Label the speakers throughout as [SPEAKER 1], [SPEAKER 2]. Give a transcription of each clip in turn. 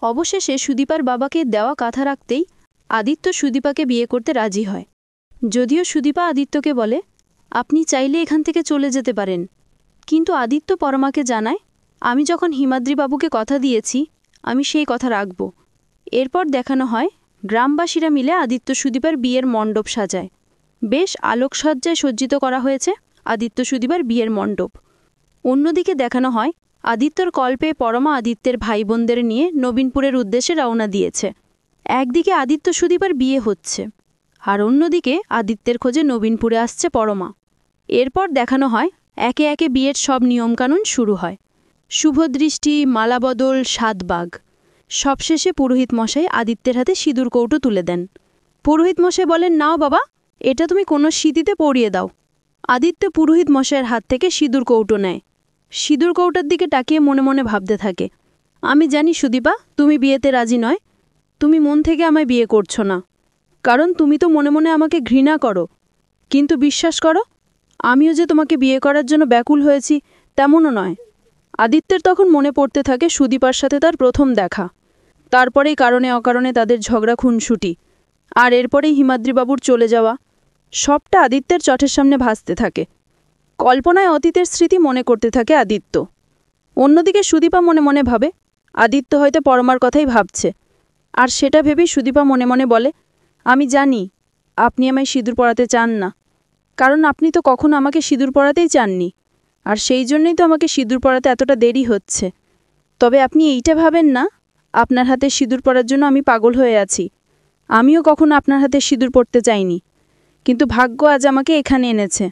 [SPEAKER 1] অবশেষে সুদীপার বাবাকে দেওয়া কথা রাখতেই আদিত্য সুদীপাকে বিয়ে করতে রাজি হয়। যদিও সুদীপা আদিত্যকে বলে, আপনি চাইলে এখান থেকে চলে যেতে পারেন, কিন্তু আদিত্য পরমাকে জানায়, আমি যখন হিমাদ্রি বাবুকে কথা দিয়েছি আমি সেই কথা রাখব। এরপর দেখানো হয় গ্রামবাসীরা মিলে আদিত্য সুদীপার বিয়ের মণ্ডপ সাজায়। বেশ আলোকসজ্জায় সজ্জিত করা হয়েছে আদিত্য সুদীপার বিয়ের মণ্ডপ। অন্যদিকে দেখানো হয় আদিত্যর কল্পে পরমা আদিত্যের ভাই বোনদের নিয়ে নবীনপুরের উদ্দেশ্যে রওনা দিয়েছে। একদিকে আদিত্য সুদীপার বিয়ে হচ্ছে, আর অন্যদিকে আদিত্যের খোঁজে নবীনপুরে আসছে পরমা। এরপর দেখানো হয় একে একে বিয়ের সব নিয়মকানুন শুরু হয়। শুভদৃষ্টি, মালাবদল, সাতবাগ। সবশেষে পুরোহিত মশাই আদিত্যের হাতে সিঁদুর কৌটো তুলে দেন। পুরোহিত মশাই বলেন, নাও বাবা, এটা তুমি কোনো সিঁথিতে পরিয়ে দাও। আদিত্য পুরোহিত মশাইয়ের হাত থেকে সিঁদুর কৌটো নেয়। সিঁদুর কৌটার দিকে তাকিয়ে মনে মনে ভাবতে থাকে, আমি জানি সুদীপা তুমি বিয়েতে রাজি নয়, তুমি মন থেকে আমায় বিয়ে করছো না, কারণ তুমি তো মনে মনে আমাকে ঘৃণা করো। কিন্তু বিশ্বাস করো, আমিও যে তোমাকে বিয়ে করার জন্য ব্যাকুল হয়েছি তেমনও নয়। আদিত্যের তখন মনে পড়তে থাকে সুদীপার সাথে তার প্রথম দেখা, তারপরেই কারণে অকারণে তাদের ঝগড়া খুনসুটি, আর এরপরেই হিমাদ্রিবাবুর চলে যাওয়া। সবটা আদিত্যের চোখের সামনে ভাসতে থাকে। কল্পনায় অতীতের স্মৃতি মনে করতে থাকে আদিত্য। অন্যদিকে সুদীপা মনে মনে ভাবে আদিত্য হয়তো পরমার কথাই ভাবছে, আর সেটা ভেবেই সুদীপা মনে মনে বলে, আমি জানি আপনি আমায় সিঁদুর পরাতে চান না, কারণ আপনি তো কখনো আমাকে সিঁদুর পরাতেই চাননি, আর সেই জন্যই তো আমাকে সিঁদুর পরাতে এতটা দেরি হচ্ছে। তবে আপনি এইটা ভাবেন না আপনার হাতে সিঁদুর পরার জন্য আমি পাগল হয়ে আছি। আমিও কখনো আপনার হাতে সিঁদুর পরতে চাইনি, কিন্তু ভাগ্য আজ আমাকে এখানে এনেছে।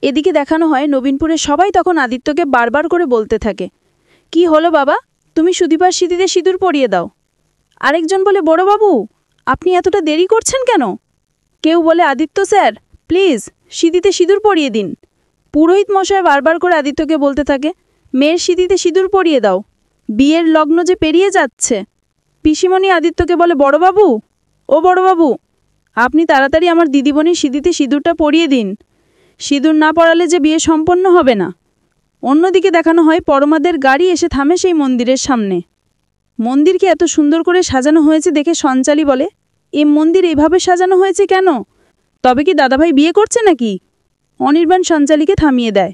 [SPEAKER 1] এদিকে দেখানো হয় নবীনপুরে সবাই তখন আদিত্যকে বারবার করে বলতে থাকে, কি হলো বাবা, তুমি সুদীপার সিঁথিতে সিঁদুর পরিয়ে দাও। আরেকজন বলে, বড়বাবু আপনি এতটা দেরি করছেন কেন? কেউ বলে, আদিত্য স্যার প্লিজ সিঁথিতে সিঁদুর পরিয়ে দিন। পুরোহিত মশাই বারবার করে আদিত্যকে বলতে থাকে, মেয়ের সিঁথিতে সিঁদুর পরিয়ে দাও, বিয়ের লগ্ন যে পেরিয়ে যাচ্ছে। পিসিমণি আদিত্যকে বলে, বড়বাবু ও বড়বাবু, আপনি তাড়াতাড়ি আমার দিদিমণির সিঁথিতে সিঁদুরটা পরিয়ে দিন, সিঁদুর না পরালে যে বিয়ে সম্পন্ন হবে না। অন্যদিকে দেখানো হয় পরমাদের গাড়ি এসে থামে সেই মন্দিরের সামনে। মন্দিরকে এত সুন্দর করে সাজানো হয়েছে দেখে সঞ্চালী বলে, এ মন্দির এভাবে সাজানো হয়েছে কেন? তবে কি দাদাভাই বিয়ে করছে নাকি? অনির্বাণ সঞ্চালীকে থামিয়ে দেয়।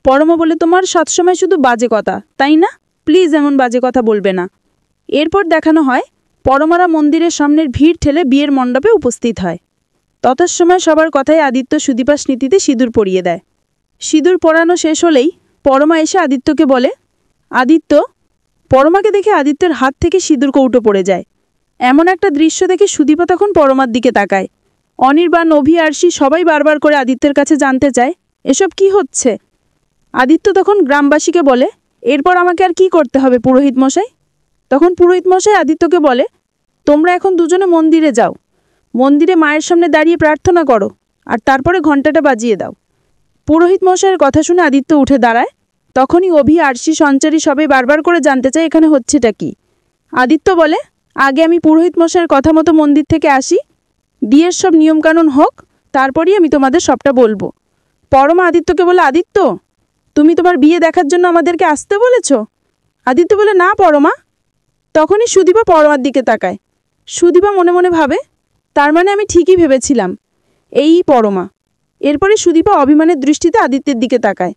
[SPEAKER 1] পরমা বলে, তোমার সবসময় শুধু বাজে কথা, তাই না? প্লিজ এমন বাজে কথা বলবে না। এরপর দেখানো হয় পরমারা মন্দিরের সামনের ভিড় ঠেলে বিয়ের মণ্ডপে উপস্থিত হয়। ততসময় সবার কথায় আদিত্য সুদীপার স্মৃতিতে সিঁদুর পরিয়ে দেয়। সিঁদুর পরানো শেষ হলেই পরমা এসে আদিত্যকে বলে, আদিত্য। পরমাকে দেখে আদিত্যের হাত থেকে সিঁদুর কৌটো পড়ে যায়। এমন একটা দৃশ্য দেখে সুদীপা তখন পরমার দিকে তাকায়। অনির্বাণ, অভি, আরশি সবাই বারবার করে আদিত্যের কাছে জানতে চায় এসব কি হচ্ছে। আদিত্য তখন গ্রামবাসীকে বলে, এরপর আমাকে আর কি করতে হবে পুরোহিত মশাই? তখন পুরোহিত মশাই আদিত্যকে বলে, তোমরা এখন দুজনে মন্দিরে যাও, মন্দিরে মায়ের সামনে দাঁড়িয়ে প্রার্থনা করো, আর তারপরে ঘণ্টাটা বাজিয়ে দাও। পুরোহিত মশাইয়ের কথা শুনে আদিত্য উঠে দাঁড়ায়। তখনই অভি, আরশি, সঞ্চারী সবাই বারবার করে জানতে চায় এখানে হচ্ছেটা কি। আদিত্য বলে, আগে আমি পুরোহিত মশাইয়ের কথা মতো মন্দির থেকে আসি, বিয়ের সব নিয়মকানুন হোক, তারপরই আমি তোমাদের সবটা বলবো। পরমা আদিত্যকে বলে, আদিত্য তুমি তোমার বিয়ে দেখার জন্য আমাদেরকে আসতে বলেছ? আদিত্য বলে, না পরমা। তখনই সুদীপা পরমার দিকে তাকায়। সুদীপা মনে মনে ভাবে, তার মানে আমি ঠিকই ভেবেছিলাম, এই পরমা। এরপরে সুদীপা অভিমানের দৃষ্টিতে আদিত্যের দিকে তাকায়।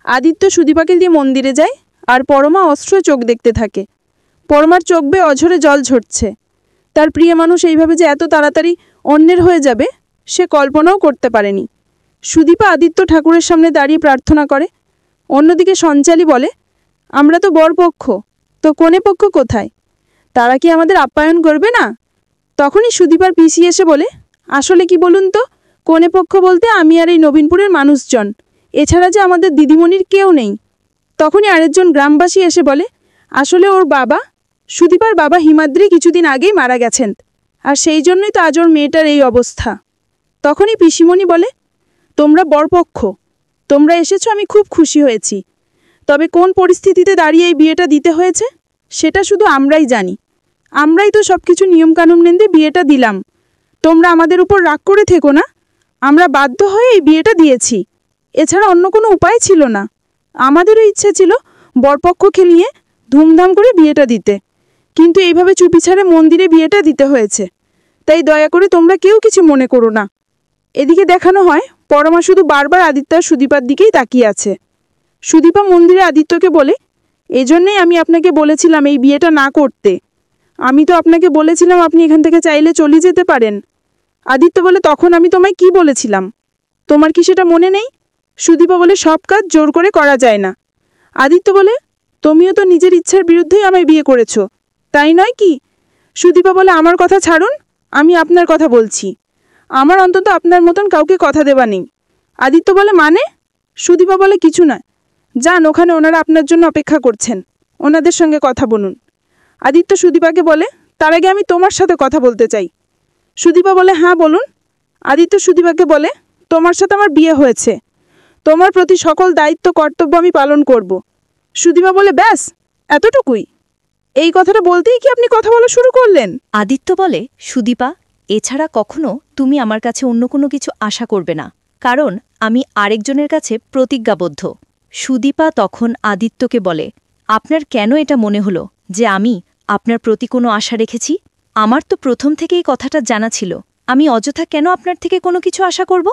[SPEAKER 1] আদিত্য সুদীপাকে দিয়ে মন্দিরে যায়, আর পরমা অশ্রুয়ে চোখ দেখতে থাকে। পরমার চোখ বেয়ে অঝরে জল ঝরছে। তার প্রিয় মানুষ এইভাবে যে এত তাড়াতাড়ি অন্যের হয়ে যাবে সে কল্পনাও করতে পারেনি। সুদীপা আদিত্য ঠাকুরের সামনে দাঁড়িয়ে প্রার্থনা করে। অন্যদিকে সঞ্চালী বলে, আমরা তো বরপক্ষ, তো কনে পক্ষ কোথায়? তারা কি আমাদের আপ্যায়ন করবে না? তখনই সুদীপার পিসি এসে বলে, আসলে কি বলুন তো, কনে পক্ষ বলতে আমি আর এই নবীনপুরের মানুষজন, এছাড়া যে আমাদের দিদিমণির কেউ নেই। তখনই আরেকজন গ্রামবাসী এসে বলে, আসলে ওর বাবা, সুদীপার বাবা হিমাদ্রি কিছুদিন আগেই মারা গেছেন, আর সেই জন্যই তো আজ ওর মেয়েটার এই অবস্থা। তখনই পিসিমণি বলে, তোমরা বরপক্ষ, তোমরা এসেছো, আমি খুব খুশি হয়েছি। তবে কোন পরিস্থিতিতে দাঁড়িয়ে এই বিয়েটা দিতে হয়েছে সেটা শুধু আমরাই জানি। আমরাই তো সব কিছু নিয়মকানুন মেনে বিয়েটা দিলাম। তোমরা আমাদের উপর রাগ করে থেকো না, আমরা বাধ্য হয়ে এই বিয়েটা দিয়েছি, এছাড়া অন্য কোনো উপায় ছিল না। আমাদেরও ইচ্ছে ছিল বরপক্ষকে নিয়ে ধুমধাম করে বিয়েটা দিতে,
[SPEAKER 2] কিন্তু এইভাবে চুপি ছাড়ে মন্দিরে বিয়েটা দিতে হয়েছে, তাই দয়া করে তোমরা কেউ কিছু মনে করো না। এদিকে দেখানো হয় পরমা শুধু বারবার আদিত্য আর সুদীপার দিকেই তাকিয়ে আছে। সুদীপা মন্দিরে আদিত্যকে বলে, এজন্যই আমি আপনাকে বলেছিলাম এই বিয়েটা না করতে। আমি তো আপনাকে বলেছিলাম আপনি এখান থেকে চাইলে চলে যেতে পারেন। আদিত্য বলে, তখন আমি তোমায় কি বলেছিলাম, তোমার কি সেটা মনে নেই? সুদীপা বলে, সব কাজ জোর করে করা যায় না। আদিত্য বলে, তুমিও তো নিজের ইচ্ছার বিরুদ্ধেই আমায় বিয়ে করেছো, তাই নয় কি? সুদীপা বলে, আমার কথা ছাড়ুন, আমি আপনার কথা বলছি। আমার অন্তত আপনার মতন কাউকে কথা দেওয়া নেই। আদিত্য বলে, মানে? সুদীপা বলে, কিছু নয়, যান, ওখানে ওনারা আপনার জন্য অপেক্ষা করছেন, ওনাদের সঙ্গে কথা বলুন। আদিত্য সুদীপাকে বলে, তার আগে আমি তোমার সাথে কথা বলতে চাই। সুদীপা বলে, হ্যাঁ বলুন। আদিত্য সুদীপাকে বলে, তোমার সাথে আমার বিয়ে হয়েছে, তোমার প্রতি সকল দায়িত্ব কর্তব্য আমি পালন করব। সুদীপা বলে, ব্যাস এতটুকুই? এই কথাটা বলতেই কি আপনি কথা বলা শুরু করলেন?
[SPEAKER 3] আদিত্য বলে, সুদীপা, এছাড়া কখনো তুমি আমার কাছে অন্য কোনো কিছু আশা করবে না, কারণ আমি আরেকজনের কাছে প্রতিজ্ঞাবদ্ধ। সুদীপা তখন আদিত্যকে বলে, আপনার কেন এটা মনে হলো যে আমি আপনার প্রতি কোনো আশা রেখেছি? আমার তো প্রথম থেকেই কথাটা জানা ছিল, আমি অযথা কেন আপনার থেকে কোনো কিছু আশা করব?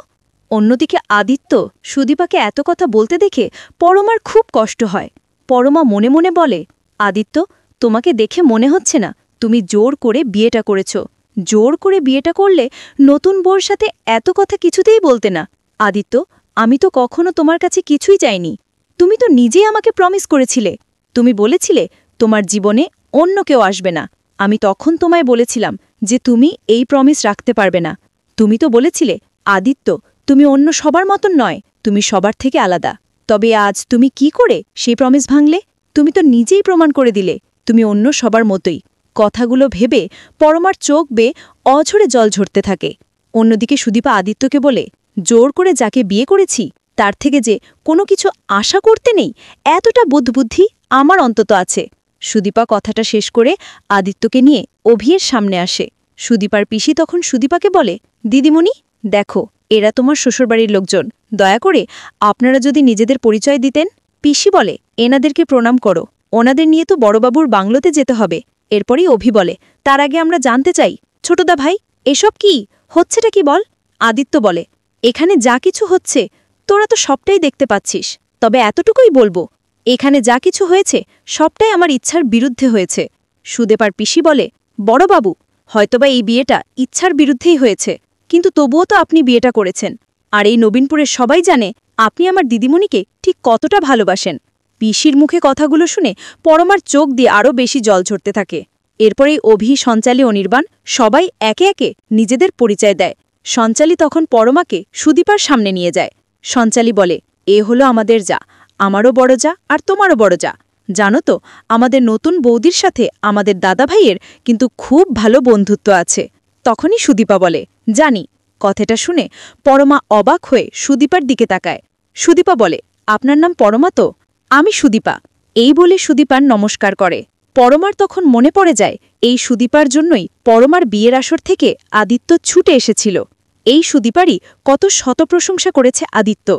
[SPEAKER 3] অন্যদিকে আদিত্য সুদীপাকে এত কথা বলতে দেখে পরমার খুব কষ্ট হয়। পরমা মনে মনে বলে, আদিত্য, তোমাকে দেখে মনে হচ্ছে না তুমি জোর করে বিয়েটা করেছ। জোর করে বিয়েটা করলে নতুন বউর সাথে এত কথা কিছুতেই বলতে না। আদিত্য, আমি তো কখনো তোমার কাছে কিছুই চাইনি। তুমি তো নিজেই আমাকে প্রমিস করেছিলে, তুমি বলেছিলে তোমার জীবনে অন্য কেউ আসবে না। আমি তখন তোমায় বলেছিলাম যে তুমি এই প্রমিস রাখতে পারবে না। তুমি তো বলেছিলে, আদিত্য, তুমি অন্য সবার মতন নয়, তুমি সবার থেকে আলাদা। তবে আজ তুমি কি করে সেই প্রমিস ভাঙলে? তুমি তো নিজেই প্রমাণ করে দিলে তুমি অন্য সবার মতোই। কথাগুলো ভেবে পরমার চোখ বেয়ে অঝরে জল ঝরতে থাকে। অন্যদিকে সুদীপা আদিত্যকে বলে, জোর করে যাকে বিয়ে করেছি তার থেকে যে কোনো কিছু আশা করতে নেই, এতটা বুদ্ধি আমার অন্তত আছে। সুদীপা কথাটা শেষ করে আদিত্যকে নিয়ে অভিয়ের সামনে আসে। সুদীপার পিসি তখন সুদীপাকে বলে, দিদিমণি, দেখো, এরা তোমার শ্বশুরবাড়ির লোকজন, দয়া করে আপনারা যদি নিজেদের পরিচয় দিতেন। পিসি বলে, এনাদেরকে প্রণাম করো, ওনাদের নিয়ে তো বড়বাবুর বাংলোতে যেতে হবে। এরপরই অভি বলে, তার আগে আমরা জানতে চাই, ছোটদা ভাই, এসব কি হচ্ছেটা কি বল? আদিত্য বলে, এখানে যা কিছু হচ্ছে তোরা তো সবটাই দেখতে পাচ্ছিস, তবে এতটুকুই বলবো, এখানে যা কিছু হয়েছে সবটাই আমার ইচ্ছার বিরুদ্ধে হয়েছে। সুদীপার পিসি বলে, বড়বাবু, হয়তোবা এই বিয়েটা ইচ্ছার বিরুদ্ধেই হয়েছে, কিন্তু তবুও তো আপনি বিয়েটা করেছেন, আর এই নবীনপুরের সবাই জানে আপনি আমার দিদিমণিকে ঠিক কতটা ভালোবাসেন। পিসির মুখে কথাগুলো শুনে পরমার চোখ দিয়ে আরও বেশি জল ঝরতে থাকে। এরপরেই অভি, সঞ্চালী, অনির্বাণ সবাই একে একে নিজেদের পরিচয় দেয়। সঞ্চালী তখন পরমাকে সুদীপার সামনে নিয়ে যায়। সঞ্চালী বলে, এ হলো আমাদের যা, আমারও বড় যা আর তোমারও বড় যা। জানো তো, আমাদের নতুন বৌদির সাথে আমাদের দাদা ভাইয়ের কিন্তু খুব ভালো বন্ধুত্ব আছে। তখনই সুদীপা বলে, জানি। কথাটা শুনে পরমা অবাক হয়ে সুদীপার দিকে তাকায়। সুদীপা বলে, আপনার নাম পরমা তো? আমি সুদীপা। এই বলে সুদীপার নমস্কার করে। পরমার তখন মনে পড়ে যায় এই সুদীপার জন্যই পরমার বিয়ের আসর থেকে আদিত্য ছুটে এসেছিল। এই সুদীপারই কত শত প্রশংসা করেছে আদিত্য।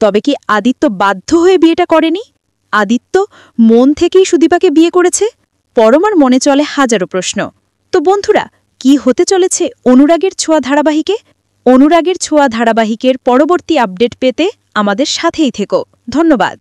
[SPEAKER 3] তবে কি আদিত্য বাধ্য হয়ে বিয়েটা করেনি? আদিত্য মন থেকেই সুদীপাকে বিয়ে করেছে? পরমার মনে চলে হাজারো প্রশ্ন। তো বন্ধুরা, কি হতে চলেছে অনুরাগের ছোঁয়া ধারাবাহিকে? অনুরাগের ছোঁয়া ধারাবাহিকের পরবর্তী আপডেট পেতে আমাদের সাথেই থেকো। ধন্যবাদ।